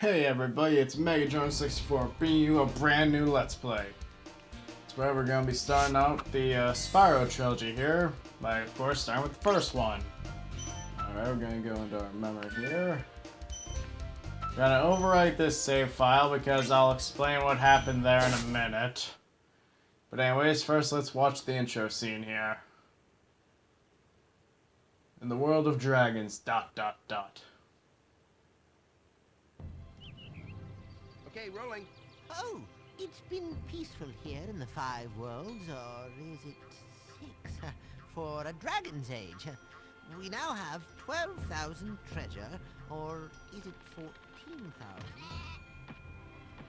Hey everybody, it's Megatron64 bringing you a brand new Let's Play. That's where we're going to be starting out the Spyro trilogy here, by of course starting with the first one. Alright, we're going to go into our memory here. Gonna overwrite this save file because I'll explain what happened there in a minute. But anyways, first let's watch the intro scene here. In the world of dragons, ... Okay, rolling. Oh, it's been peaceful here in the Five Worlds, or is it six? For a dragon's age. We now have 12,000 treasure, or is it 14,000?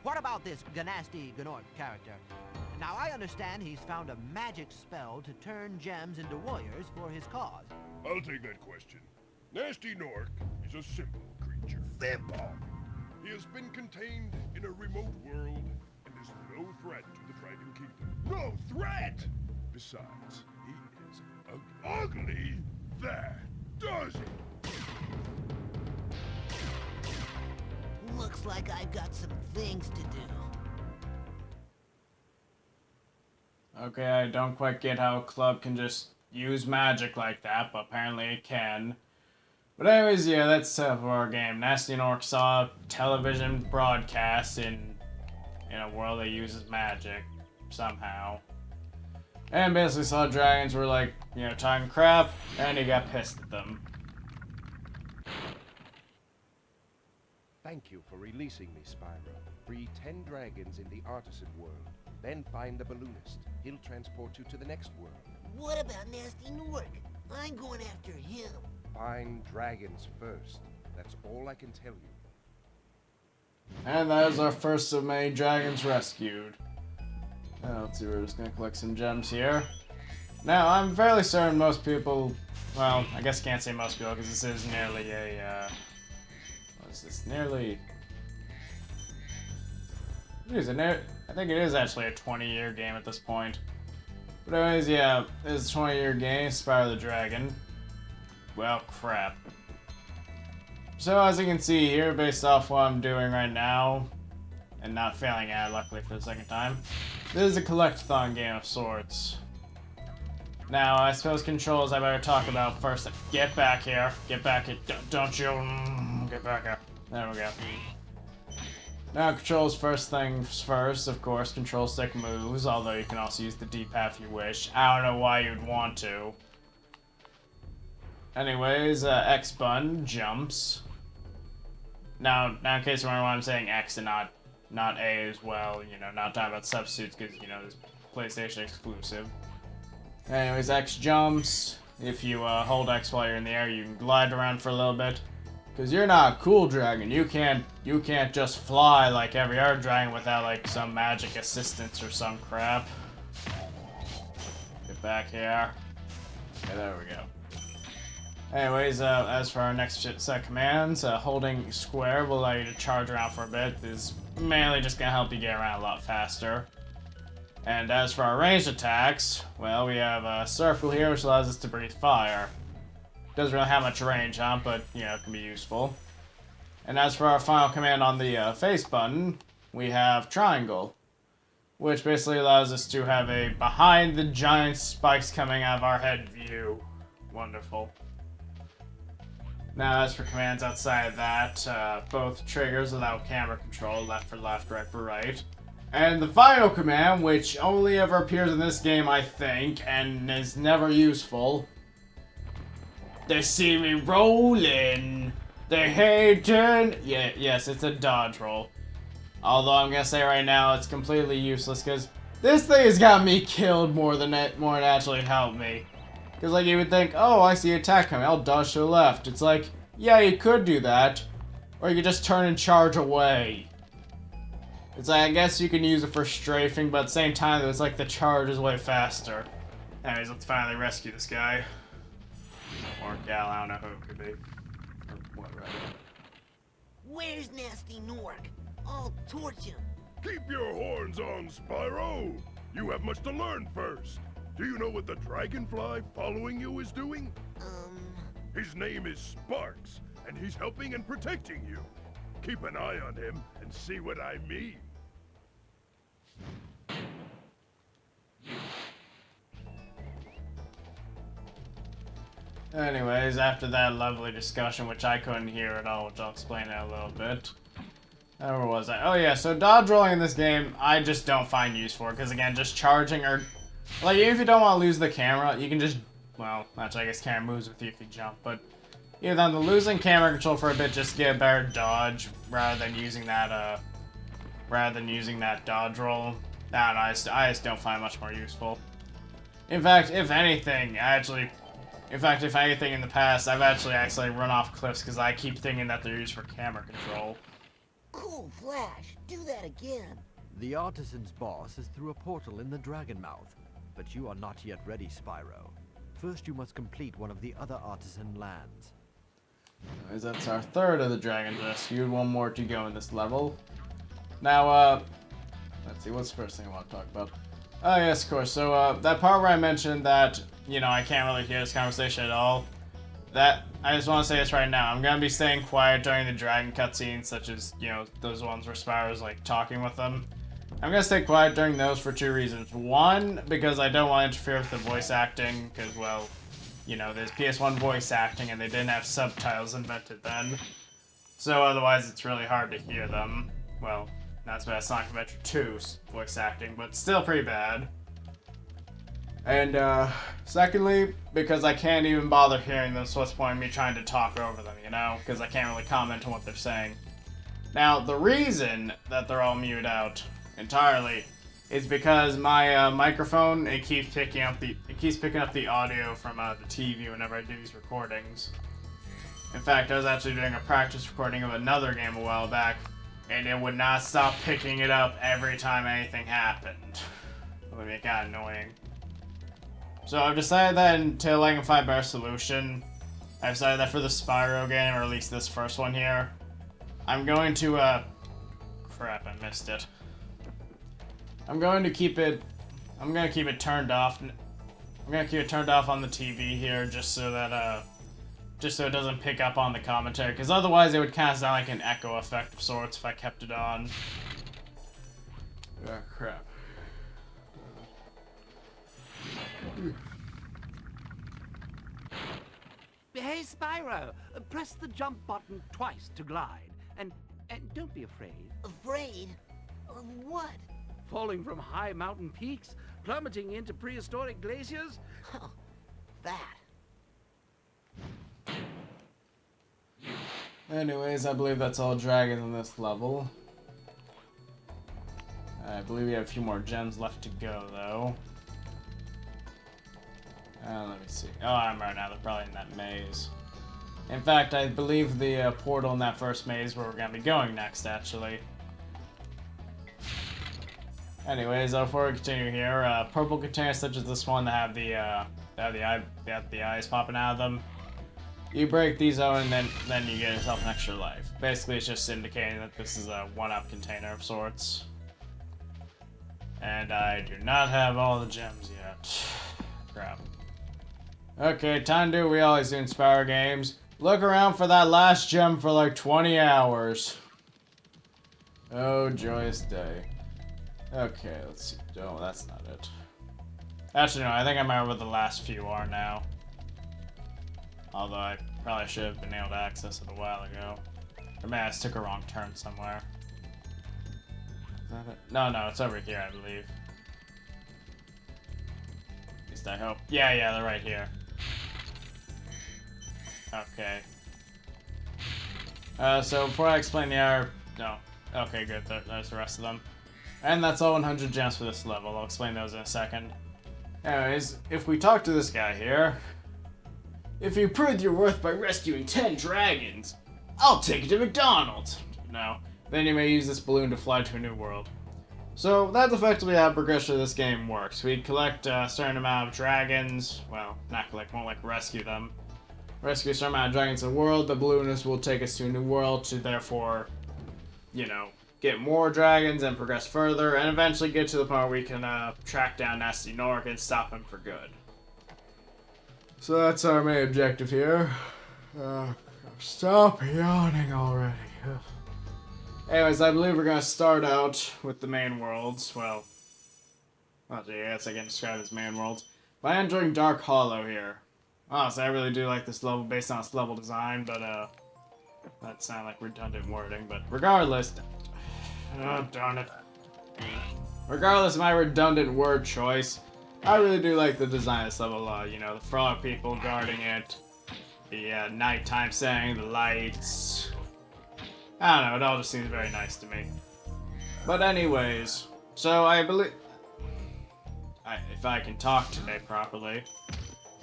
What about this Ganasty Gnork character? Now, I understand he's found a magic spell to turn gems into warriors for his cause. I'll take that question. Nasty Nork is a simple creature. Simple! He has been contained in a remote world and is no threat to the Dragon Kingdom. No threat! Besides, he is ugly. That does it! Looks like I've got some things to do. Okay, I don't quite get how a club can just use magic like that, but apparently it can. But anyways, yeah, that's for our game. Nasty Nork saw a television broadcast in a world that uses magic, somehow. And basically saw dragons were like, talking crap, and he got pissed at them. Thank you for releasing me, Spyro. Free 10 dragons in the artisan world. Then find the balloonist. He'll transport you to the next world. What about Nasty Nork? I'm going after him. Find dragons first. That's all I can tell you. And that is our first of many dragons rescued. Now, let's see, we're just gonna collect some gems here. Now, I'm fairly certain most people, well, I guess I can't say most people, because this is nearly a, what is this, nearly... I think it is actually a 20-year game at this point. But anyways, yeah, it's a 20-year game, Spyro the Dragon. Well, crap. So, as you can see here, based off what I'm doing right now, and not failing at it, luckily for the second time, this is a collectathon game of sorts. Now, I suppose controls I better talk about first. Get back here. Get back here. Don't you... Get back here. There we go. Now, controls first things first, of course, control stick moves, although you can also use the D-pad if you wish. I don't know why you'd want to. Anyways, X button, jumps. Now in case you're wondering why I'm saying X and not A as well, not talking about substitutes because, it's PlayStation exclusive. Anyways, X jumps. If you hold X while you're in the air, you can glide around for a little bit. Because you're not a cool dragon. You can't just fly like every other dragon without, like, some magic assistance or some crap. Get back here. Okay, there we go. Anyways, as for our next set of commands, holding square will allow you to charge around for a bit. This is mainly just going to help you get around a lot faster. And as for our ranged attacks, well, we have a circle here, which allows us to breathe fire. Doesn't really have much range on it, but, it can be useful. And as for our final command on the face button, we have triangle, which basically allows us to have a behind the giant spikes coming out of our head view. Wonderful. Now, as for commands outside of that, both triggers allow camera control, left for left, right for right. And the final command, which only ever appears in this game, I think, and is never useful. They see me rolling. They hating. Yeah, yes, it's a dodge roll. Although I'm gonna say right now, it's completely useless because this thing has got me killed more than actually helped me. Because, like, you would think, oh, I see attack coming, I'll dodge to the left. It's like, yeah, you could do that. Or you could just turn and charge away. It's like, I guess you can use it for strafing, but at the same time, it's like the charge is way faster. Anyways, let's finally rescue this guy. Or gal, I don't know who it could be. Or what, right? Where's Nasty Nork? I'll torch him. Keep your horns on, Spyro! You have much to learn first. Do you know what the dragonfly following you is doing? His name is Sparks, and he's helping and protecting you. Keep an eye on him and see what I mean. Anyways, after that lovely discussion, which I couldn't hear at all, which I'll explain in a little bit. Where was I? Oh yeah, so dodge rolling in this game, I just don't find use for, because again, just charging or... Like, even if you don't want to lose the camera, you can just... Well, actually, I guess camera moves with you if you jump, but... Either than the losing camera control for a bit, just get a better dodge, rather than using that, dodge roll. Nah, I just don't find it much more useful. In fact, if anything, if anything in the past, I've actually run off cliffs because I keep thinking that they're used for camera control. Cool Flash, do that again. The artisan's boss is through a portal in the Dragon Mouth, but you are not yet ready, Spyro. First, you must complete one of the other artisan lands. Anyways, that's our third of the dragons rescued. One more to go in this level. Now, let's see, what's the first thing I want to talk about? Oh, yes, of course. So, that part where I mentioned that, you know, I can't really hear this conversation at all. I just want to say this right now. I'm going to be staying quiet during the dragon cutscenes, such as, you know, those ones where Spyro's, like, talking with them. I'm going to stay quiet during those for two reasons. One, because I don't want to interfere with the voice acting, because, well, you know, there's PS1 voice acting, and they didn't have subtitles invented then. So otherwise, it's really hard to hear them. Well, not as bad as Sonic Adventure 2's voice acting, but still pretty bad. And, secondly, because I can't even bother hearing them, so what's the point of me trying to talk over them, you know? Because I can't really comment on what they're saying. Now, the reason that they're all muted out entirely is because my microphone, it keeps picking up the audio from the TV whenever I do these recordings. In fact, I was actually doing a practice recording of another game a while back, and it would not stop picking it up every time anything happened. It would be kind of annoying. So I've decided that until I can find a better solution, I've decided that for the Spyro game, or at least this first one here, I'm going to, crap, I missed it. I'm going to keep it turned off. I'm going to keep it turned off on the TV here, just so it doesn't pick up on the commentary, because otherwise it would kind of sound like an echo effect of sorts if I kept it on. Oh, crap. Hey, Spyro, press the jump button twice to glide, and don't be afraid. Afraid? Of what? Falling from high mountain peaks, plummeting into prehistoric glaciers. Oh, that. Anyways, I believe that's all dragons in this level. I believe we have a few more gems left to go, though. Let me see. Oh, I remember now. They're probably in that maze. In fact, I believe the portal in that first maze where we're going to be going next, actually. Anyways, before we continue here, purple containers such as this one that have the eyes popping out of them. You break these out, and then you get yourself an extra life. Basically, it's just indicating that this is a one-up container of sorts. And I do not have all the gems yet. Crap. Okay, time to do what we always do in Spyro games. Look around for that last gem for like 20 hours. Oh, joyous day. Okay, let's see. Oh, that's not it. Actually, no, I think I remember what the last few are now. Although I probably should have been able to access it a while ago. Or maybe I just took a wrong turn somewhere. Is that it? No, it's over here, I believe. At least I hope. Yeah, they're right here. Okay. So before I explain the other... No. Okay, good. There's the rest of them. And that's all 100 gems for this level. I'll explain those in a second. Anyways, if we talk to this guy here... If you proved your worth by rescuing 10 dragons, I'll take you to McDonald's. No. Then you may use this balloon to fly to a new world. So that's effectively how progression of this game works. We collect a certain amount of dragons. Well, not collect, more like rescue them. Rescue a certain amount of dragons in the world. The balloonist will take us to a new world to therefore, you know, get more dragons and progress further, and eventually get to the point where we can track down Nasty Nork and stop him for good. So that's our main objective here. Stop yawning already. Anyways, I believe we're gonna start out with the main worlds. Well, I guess I can describe it as main worlds. But I'm entering Dark Hollow here. Honestly, I really do like this level based on its level design, but that sounds like redundant wording. But regardless, oh, darn it. Regardless of my redundant word choice, I really do like the design of this level a lot. You know, the frog people guarding it, the nighttime setting, the lights. I don't know, it all just seems very nice to me. But anyways, so I believe... if I can talk today properly,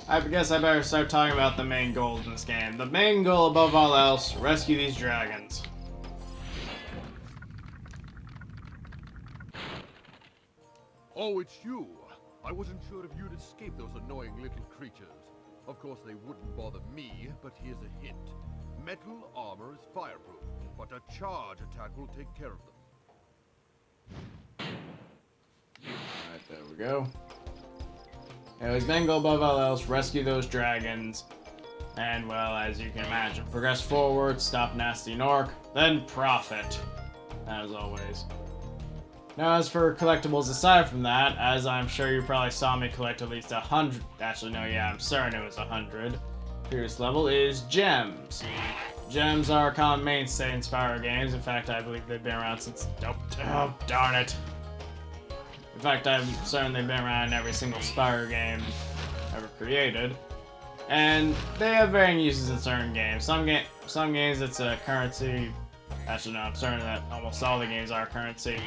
I guess I better start talking about the main goals in this game. The main goal above all else, rescue these dragons. Oh, it's you. I wasn't sure if you'd escape those annoying little creatures. Of course, they wouldn't bother me, but here's a hint. Metal armor is fireproof, but a charge attack will take care of them. Alright, there we go. Anyways, main goal above all else, rescue those dragons. And, well, as you can imagine, progress forward, stop Nasty Nork, then profit. As always. Now, as for collectibles aside from that, as I'm sure you probably saw me collect at least 100... Actually, no, yeah, I'm certain it was 100. Previous level is gems. Gems are a common mainstay in Spyro games. In fact, I believe they've been around since... Oh, darn it. In fact, I'm certain they've been around in every single Spyro game ever created. And they have varying uses in certain games. Some games it's a currency. Actually, no, I'm certain that almost all the games are currency.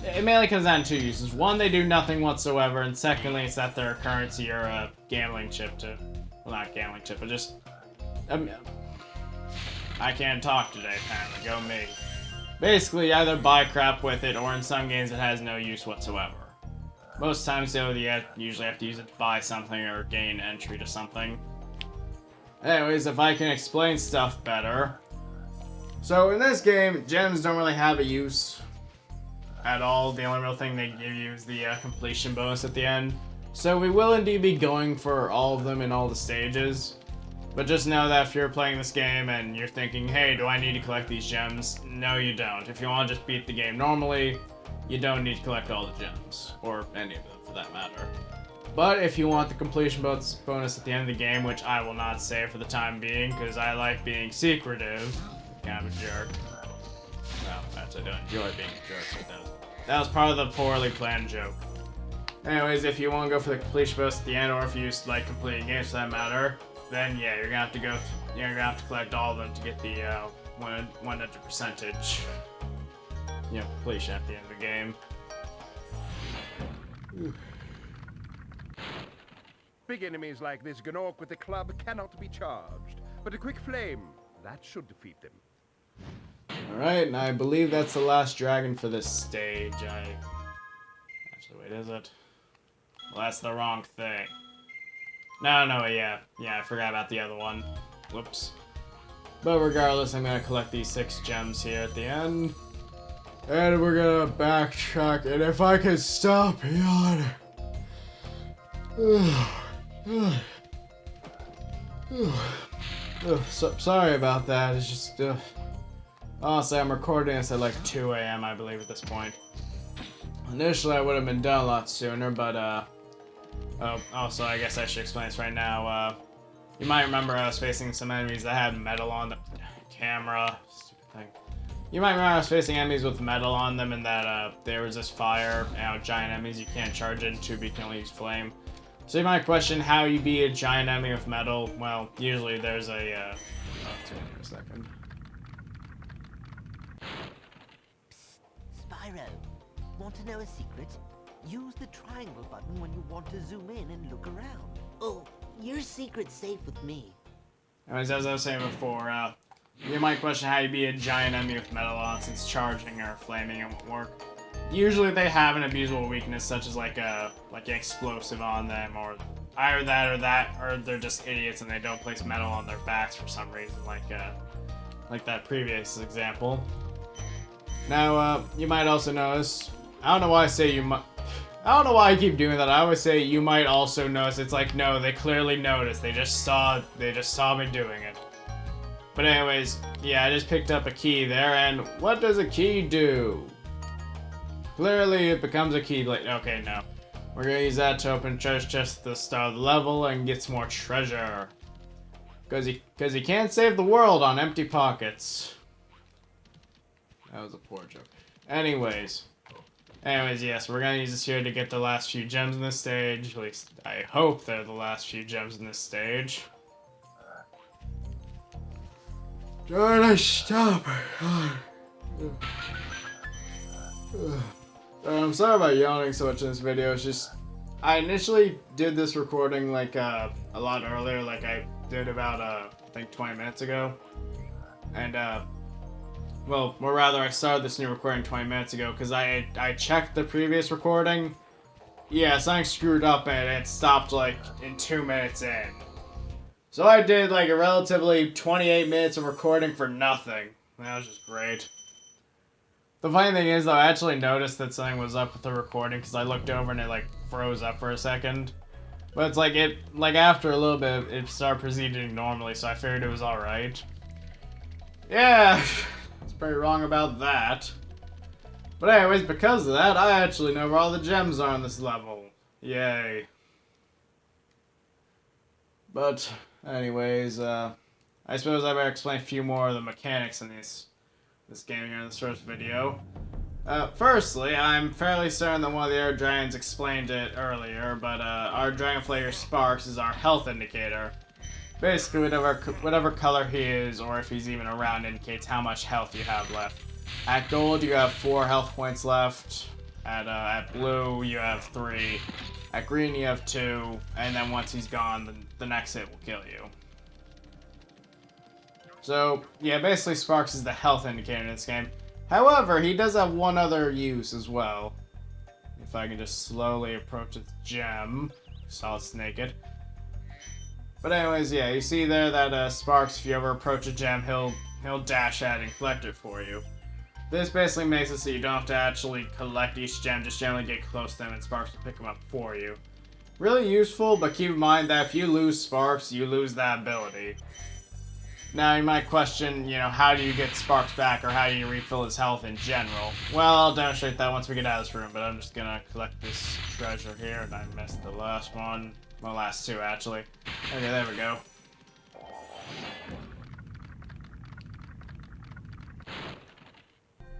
It mainly comes down to two uses. One, they do nothing whatsoever, and secondly, it's that they're a currency or a gambling chip to... Well, not gambling chip, but just... I can't talk today, apparently. Go me. Basically, either buy crap with it, or in some games it has no use whatsoever. Most times, though, you usually have to use it to buy something or gain entry to something. Anyways, if I can explain stuff better... So, in this game, gems don't really have a use at all. The only real thing they give you is the completion bonus at the end. So, we will indeed be going for all of them in all the stages. But just know that if you're playing this game and you're thinking, hey, do I need to collect these gems? No, you don't. If you want to just beat the game normally, you don't need to collect all the gems. Or any of them, for that matter. But if you want the completion bonus at the end of the game, which I will not say for the time being, because I like being secretive. Kind of a jerk. Well, actually, I don't enjoy being a jerk, but that was part of the poorly planned joke. Anyways, if you want to go for the completion bonus at the end, or if you just like completing games for that matter, then yeah, you're gonna have to you're gonna have to collect all of them to get the 100%, completion at the end of the game. Big enemies like this Gnorc with the club cannot be charged, but a quick flame, that should defeat them. Alright, and I believe that's the last dragon for this stage. Actually, wait, is it? Well, that's the wrong thing. No, yeah, I forgot about the other one. Whoops. But regardless, I'm gonna collect these 6 gems here at the end. And we're gonna backtrack, and if I could stop yawning. Sorry about that, it's just, honestly, I'm recording this at like 2 a.m. I believe at this point. Initially, I would have been done a lot sooner, but, also, I guess I should explain this right now. You might remember I was facing some enemies that had metal on the camera. Stupid thing. You might remember I was facing enemies with metal on them and that, they resist fire. Giant enemies you can't charge into, but you can only use flame. So you might question how you beat a giant enemy with metal. Well, usually there's a, give me a second. Psst, Spyro, want to know a secret? Use the triangle button when you want to zoom in and look around. Oh, your secret's safe with me. Anyways, as I was saying before, you might question how you beat a giant enemy with metal on since charging or flaming it won't work. Usually they have an abusable weakness such as like an explosive on them, or either that or they're just idiots and they don't place metal on their backs for some reason, like that previous example. Now, you might also notice, I don't know why I say you might. I don't know why I keep doing that. I always say you might also notice. It's like, no, they clearly noticed. They just saw me doing it. But anyways, yeah, I just picked up a key there, and what does a key do? Clearly, it becomes a key blade. Okay, no. We're gonna use that to open treasure chest at the start of the level and get some more treasure. Cause you can't save the world on empty pockets. That was a poor joke. Anyways, yes, we're gonna use this here to get the last few gems in this stage. At least, I hope they're the last few gems in this stage. Trying to stop. I'm sorry about yawning so much in this video. It's just, I initially did this recording like a lot earlier, like I did about I think 20 minutes ago. And well, or rather, I started this new recording 20 minutes ago because I checked the previous recording. Yeah, something screwed up and it stopped like in 2 minutes in. So I did like a relatively 28 minutes of recording for nothing. That was just great. The funny thing is though, I actually noticed that something was up with the recording because I looked over and it like froze up for a second. But it's like after a little bit, it started proceeding normally, so I figured it was alright. Yeah, it's pretty wrong about that. But anyways, because of that, I actually know where all the gems are on this level. Yay. But, anyways, I suppose I better explain a few more of the mechanics in this game here in this first video. Firstly, I'm fairly certain that one of the other dragons explained it earlier, but our dragon player Sparks is our health indicator. Basically, whatever color he is, or if he's even around, indicates how much health you have left. At gold, you have 4 health points left. At blue, you have 3. At green, you have 2. And then once he's gone, the next hit will kill you. So, yeah, basically Sparks is the health indicator in this game. However, he does have one other use as well. If I can just slowly approach its gem. Saw it's naked. But anyways, yeah, you see there that Sparks, if you ever approach a gem, he'll dash at it and collect it for you. This basically makes it so you don't have to actually collect each gem, just generally get close to them and Sparks will pick them up for you. Really useful, but keep in mind that if you lose Sparks, you lose that ability. Now you might question, you know, how do you get Sparks back or how do you refill his health in general? Well, I'll demonstrate that once we get out of this room, but I'm just gonna collect this treasure here, and I missed the last one. Well, last 2, actually. Okay, there we go.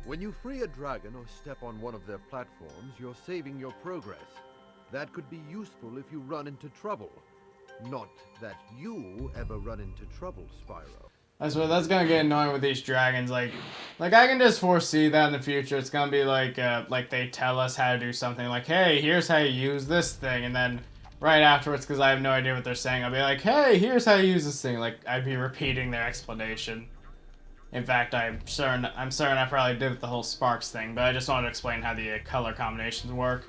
When you free a dragon or step on one of their platforms, you're saving your progress. That could be useful if you run into trouble. Not that you ever run into trouble, Spyro. I swear, that's gonna get annoying with these dragons. Like I can just foresee that in the future. It's gonna be like they tell us how to do something. Like, hey, here's how you use this thing, and then right afterwards, because I have no idea what they're saying, I'll be like, hey, here's how you use this thing. Like, I'd be repeating their explanation. In fact, I'm certain I probably did with the whole Sparks thing, but I just wanted to explain how the color combinations work.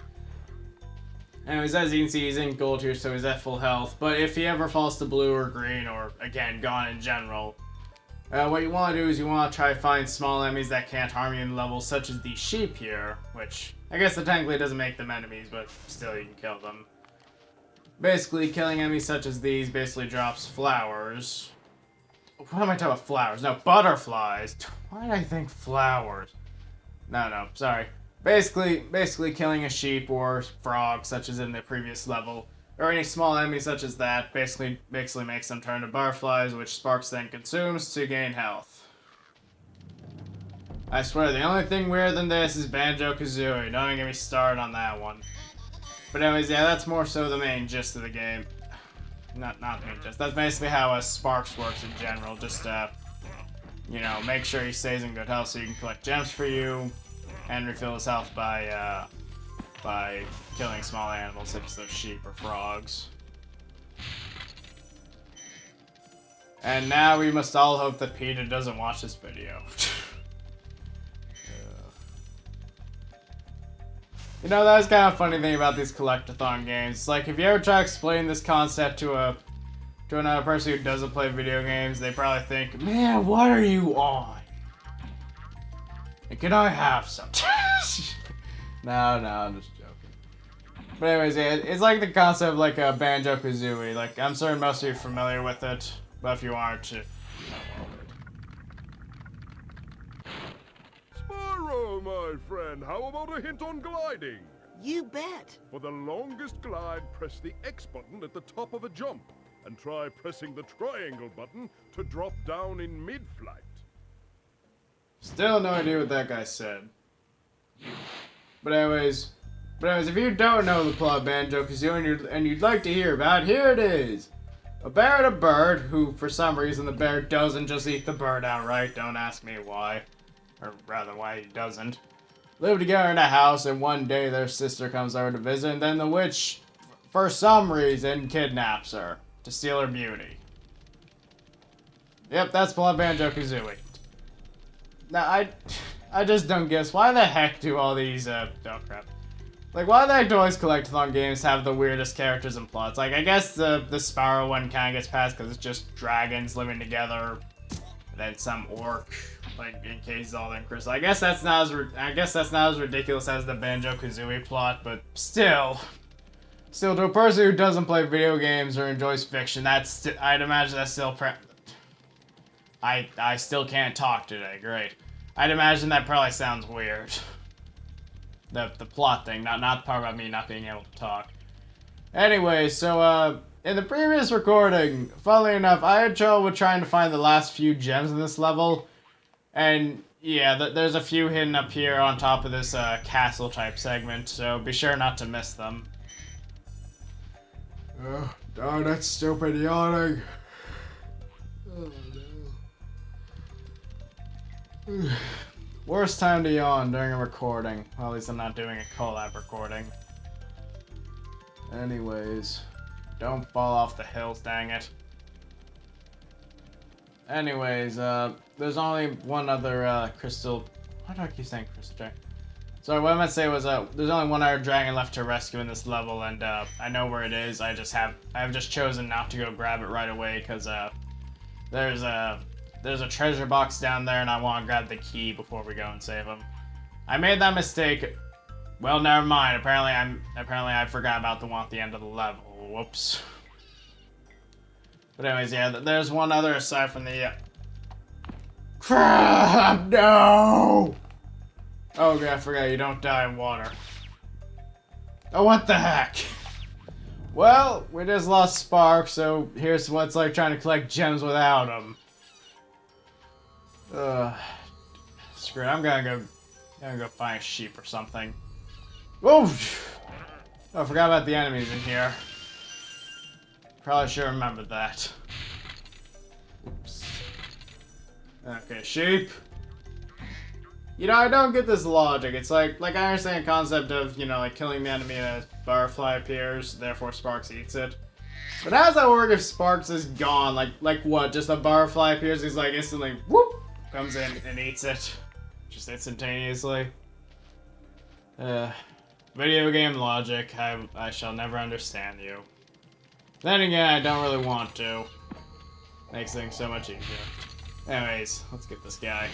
Anyways, as you can see, he's in gold here, so he's at full health. But if he ever falls to blue or green, or again, gone in general, what you want to do is you want to try to find small enemies that can't harm you in levels, such as these sheep here, which I guess that technically doesn't make them enemies, but still you can kill them. Basically, killing enemies such as these basically drops flowers. What am I talking about? Flowers? No, butterflies. Why did I think flowers? No, sorry. Basically killing a sheep or frog, such as in the previous level, or any small enemy such as that, basically makes them turn to butterflies, which Sparks then consumes to gain health. I swear, the only thing weirder than this is Banjo-Kazooie. Don't even get me started on that one. But anyways, yeah, that's more so the main gist of the game. Not the main gist. That's basically how Sparks works in general. Just, you know, make sure he stays in good health so you can collect gems for you, and refill his health by killing small animals such as those sheep or frogs. And now we must all hope that Peter doesn't watch this video. You know, that's kind of a funny thing about these collectathon games. It's like, if you ever try to explain this concept to another person who doesn't play video games, they probably think, man, what are you on? And can I have some? No, I'm just joking. But anyways, yeah, it's like the concept of like a Banjo-Kazooie. Like, I'm certain most of you are familiar with it, but if you aren't, Well, my friend, how about a hint on gliding? You bet. For the longest glide, press the X button at the top of a jump, and try pressing the triangle button to drop down in mid-flight. Still no idea what that guy said. But anyways, if you don't know the plot of Banjo-Kazooie and you'd like to hear about it, here it is. A bear and a bird, who for some reason the bear doesn't just eat the bird outright, don't ask me why. Or rather, why he doesn't. Live together in a house, and one day their sister comes over to visit, and then the witch, for some reason, kidnaps her to steal her beauty. Yep, that's plot of Banjo-Kazooie. Now, I just don't guess why the heck do all these, oh crap. Like, why the heck do all these collectathon games have the weirdest characters and plots? Like, I guess the Spyro one kind of gets past because it's just dragons living together, and then some orc, like, encases all them crystals. I guess that's not as ridiculous as the Banjo-Kazooie plot, but still, to a person who doesn't play video games or enjoys fiction, I'd imagine that's still I still can't talk today. Great. I'd imagine that probably sounds weird. The plot thing, not the part about me not being able to talk. Anyway, so in the previous recording, funnily enough, I had trouble with trying to find the last few gems in this level, and yeah, there's a few hidden up here on top of this castle type segment, so be sure not to miss them. Darn that stupid yawning. Oh no. Worst time to yawn during a recording. Well, at least I'm not doing a collab recording. Anyways, don't fall off the hills, dang it. Anyways, there's only one other crystal. Why do I keep saying crystal dragon? Sorry, what I meant to say was there's only one other dragon left to rescue in this level, and I know where it is. I've just chosen not to go grab it right away because there's a treasure box down there, and I want to grab the key before we go and save him. I made that mistake. Well, never mind. Apparently I forgot about the one at the end of the level. Whoops. But anyways, yeah, there's one other aside from the. Crap! No! Oh yeah, I forgot you don't die in water. Oh, what the heck? Well, we just lost Spark, so here's what it's like trying to collect gems without him. Screw it. I'm gonna go find a sheep or something. Whoa! Oh, I forgot about the enemies in here. Probably should have remembered that. Oops. Okay, sheep. You know, I don't get this logic. It's like I understand the concept of, you know, like killing the enemy and a butterfly appears, therefore Sparks eats it. But how does that work if Sparks is gone? Like what? Just a butterfly appears, he's like instantly, whoop! Comes in and eats it. Just instantaneously. Video game logic. I shall never understand you. Then again, I don't really want to. Makes things so much easier. Anyways, let's get this guy.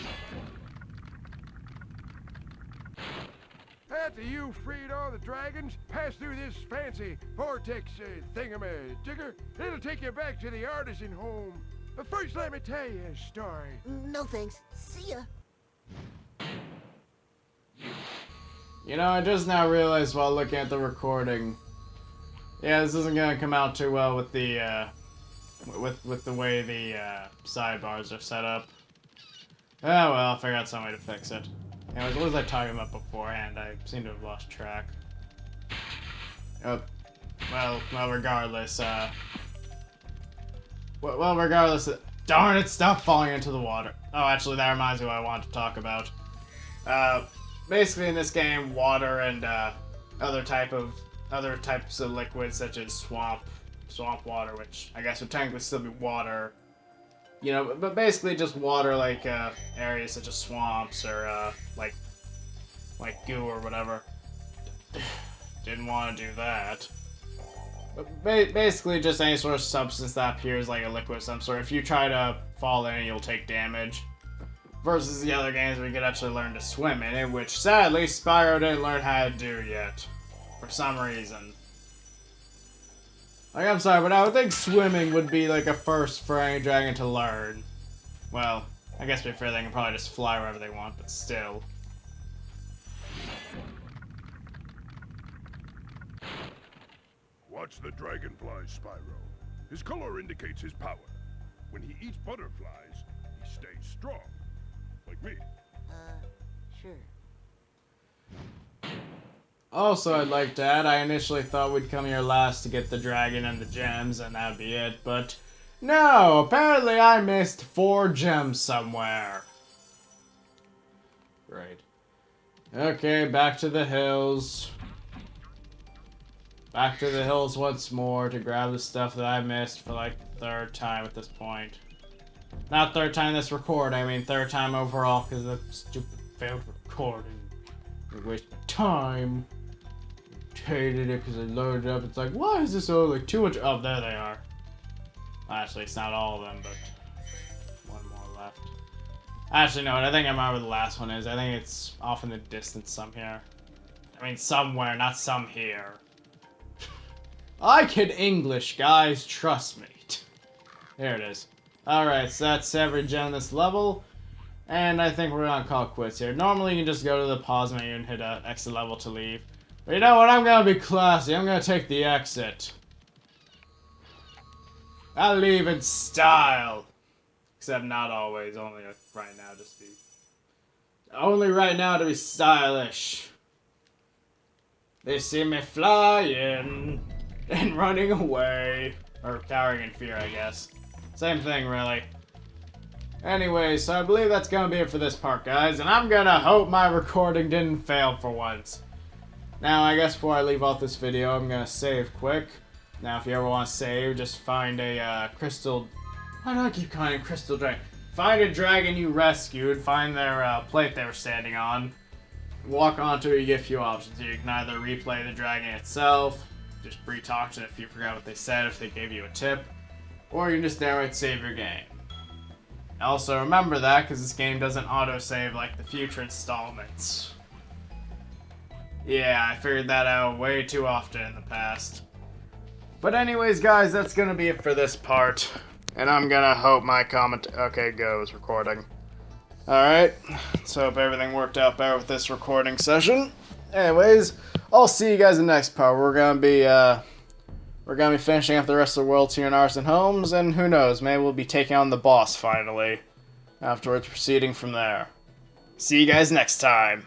After you've freed all the dragons, pass through this fancy vortex thingamajigger. It'll take you back to the artisan home. But first, let me tell you a story. No thanks. See ya. You know, I just now realized while looking at the recording. Yeah, this isn't gonna come out too well with the with the way the sidebars are set up. Oh well, I'll figure out some way to fix it. Anyways, what was I talking about beforehand? I seem to have lost track. Oh, well, regardless, well, regardless, darn it, stop falling into the water. Oh, actually, that reminds me of what I wanted to talk about. Basically in this game, water and, other types of liquids such as swamp water, which I guess would technically still be water, you know, but basically just water like, areas such as swamps or, like goo or whatever. Didn't want to do that. But basically just any sort of substance that appears like a liquid of some sort. If you try to fall in, you'll take damage. Versus the other games where you could actually learn to swim in it, which sadly Spyro didn't learn how to do yet. For some reason. Like, I'm sorry, but I would think swimming would be like a first for any dragon to learn. Well, I guess to be fair, they can probably just fly wherever they want, but still. Watch the dragonfly, Spyro. His color indicates his power. When he eats butterflies, he stays strong. Like me. Sure. Also, I'd like to add, I initially thought we'd come here last to get the dragon and the gems, and that'd be it, but no, apparently I missed 4 gems somewhere. Right. Okay, back to the hills. Back to the hills once more to grab the stuff that I missed for like the 3rd time at this point. Not 3rd time this record, I mean 3rd time overall, because the stupid failed recording. I wasted my time. Hated it because I loaded it up. It's like, why is this all like 200? Oh, there they are. Actually, it's not all of them, but one more left. Actually, no, I think I remember the last one is. I think it's off in the distance some here. I mean, somewhere, not some here. I can English, guys. Trust me. There it is. Alright, so that's every gem in this level. And I think we're gonna call it quits here. Normally, you can just go to the pause menu and hit a exit level to leave. But you know what? I'm gonna be classy. I'm gonna take the exit. I'll leave in style. Except not always. Only right now, just be... Only right now to be stylish. They see me flying and running away. Or cowering in fear, I guess. Same thing, really. Anyway, so I believe that's gonna be it for this part, guys. And I'm gonna hope my recording didn't fail for once. Now, I guess before I leave off this video, I'm gonna save quick. Now, if you ever want to save, just find a crystal... Why do I keep calling it crystal dragon? Find a dragon you rescued, find their plate they were standing on, walk onto it, you get a few options here. You can either replay the dragon itself, just re-talk to it if you forgot what they said, if they gave you a tip, or you can just downright save your game. Also, remember that, because this game doesn't auto-save like the future installments. Yeah, I figured that out way too often in the past. But anyways, guys, that's gonna be it for this part. And I'm gonna hope my comment... Okay, go, it's recording. Alright, so hope everything worked out better with this recording session. Anyways, I'll see you guys in the next part. We're gonna be finishing up the rest of the worlds here in Arson Homes, and who knows, maybe we'll be taking on the boss finally. Afterwards, proceeding from there. See you guys next time.